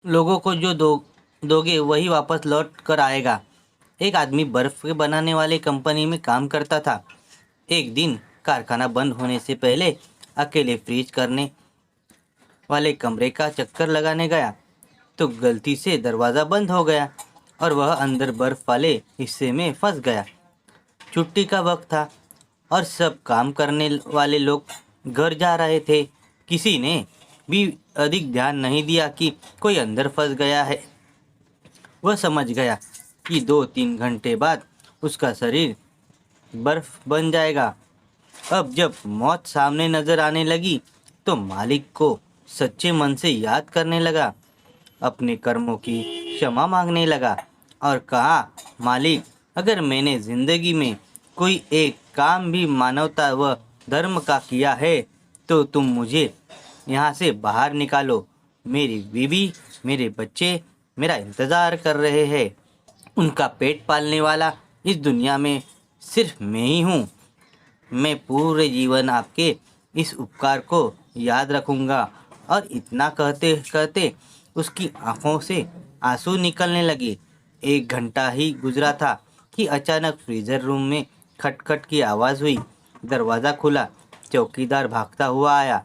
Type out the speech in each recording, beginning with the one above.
लोगों को जो दोगे वही वापस लौट कर आएगा। एक आदमी बर्फ के बनाने वाले कंपनी में काम करता था। एक दिन कारखाना बंद होने से पहले अकेले फ्रीज करने वाले कमरे का चक्कर लगाने गया तो गलती से दरवाज़ा बंद हो गया और वह अंदर बर्फ वाले हिस्से में फंस गया। छुट्टी का वक्त था और सब काम करने वाले लोग घर जा रहे थे। किसी ने भी अधिक ध्यान नहीं दिया कि कोई अंदर फंस गया है। वह समझ गया कि 2-3 घंटे बाद उसका शरीर बर्फ बन जाएगा। अब जब मौत सामने नजर आने लगी तो मालिक को सच्चे मन से याद करने लगा, अपने कर्मों की क्षमा मांगने लगा और कहा, मालिक, अगर मैंने जिंदगी में कोई एक काम भी मानवता व धर्म का किया है तो तुम मुझे यहाँ से बाहर निकालो। मेरी बीवी, मेरे बच्चे मेरा इंतज़ार कर रहे हैं। उनका पेट पालने वाला इस दुनिया में सिर्फ मैं ही हूँ। मैं पूरे जीवन आपके इस उपकार को याद रखूँगा। और इतना कहते कहते उसकी आंखों से आंसू निकलने लगे। 1 घंटा ही गुजरा था कि अचानक फ्रीजर रूम में खटखट की आवाज़ हुई। दरवाज़ा खुला। चौकीदार भागता हुआ आया,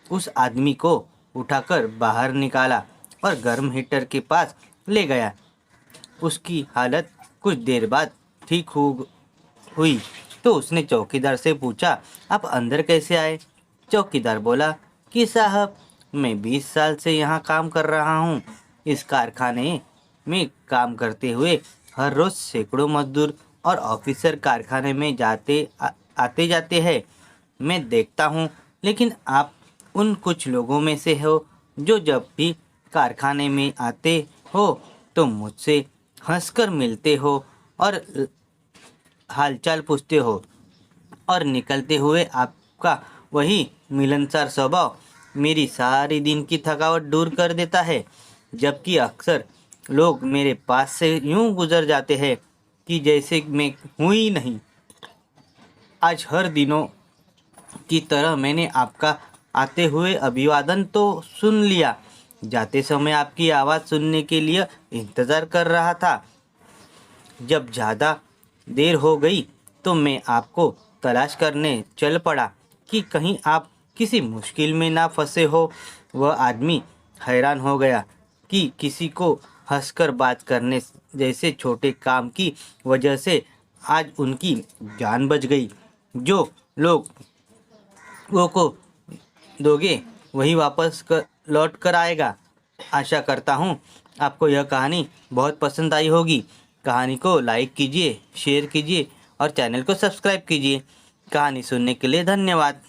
उस आदमी को उठाकर बाहर निकाला और गर्म हीटर के पास ले गया। उसकी हालत कुछ देर बाद ठीक हुई तो उसने चौकीदार से पूछा, आप अंदर कैसे आए? चौकीदार बोला कि साहब, मैं 20 साल से यहाँ काम कर रहा हूँ। इस कारखाने में काम करते हुए हर रोज़ सैकड़ों मजदूर और ऑफिसर कारखाने में आते जाते हैं। मैं देखता हूँ, लेकिन आप उन कुछ लोगों में से हो जो जब भी कारखाने में आते हो तो मुझसे हंसकर मिलते हो और हालचाल पूछते हो और निकलते हुए आपका वही मिलनसार स्वभाव मेरी सारी दिन की थकावट दूर कर देता है। जबकि अक्सर लोग मेरे पास से यूं गुजर जाते हैं कि जैसे मैं हूँ ही नहीं। आज हर दिनों की तरह मैंने आपका आते हुए अभिवादन तो सुन लिया। जाते समय आपकी आवाज़ सुनने के लिए इंतज़ार कर रहा था। जब ज़्यादा देर हो गई तो मैं आपको तलाश करने चल पड़ा कि कहीं आप किसी मुश्किल में ना फंसे हो। वह आदमी हैरान हो गया कि किसी को हंसकर बात करने जैसे छोटे काम की वजह से आज उनकी जान बच गई। जो लोग वो को दोगे वही वापस लौट कर आएगा। आशा करता हूँ आपको यह कहानी बहुत पसंद आई होगी। कहानी को लाइक कीजिए, शेयर कीजिए और चैनल को सब्सक्राइब कीजिए। कहानी सुनने के लिए धन्यवाद।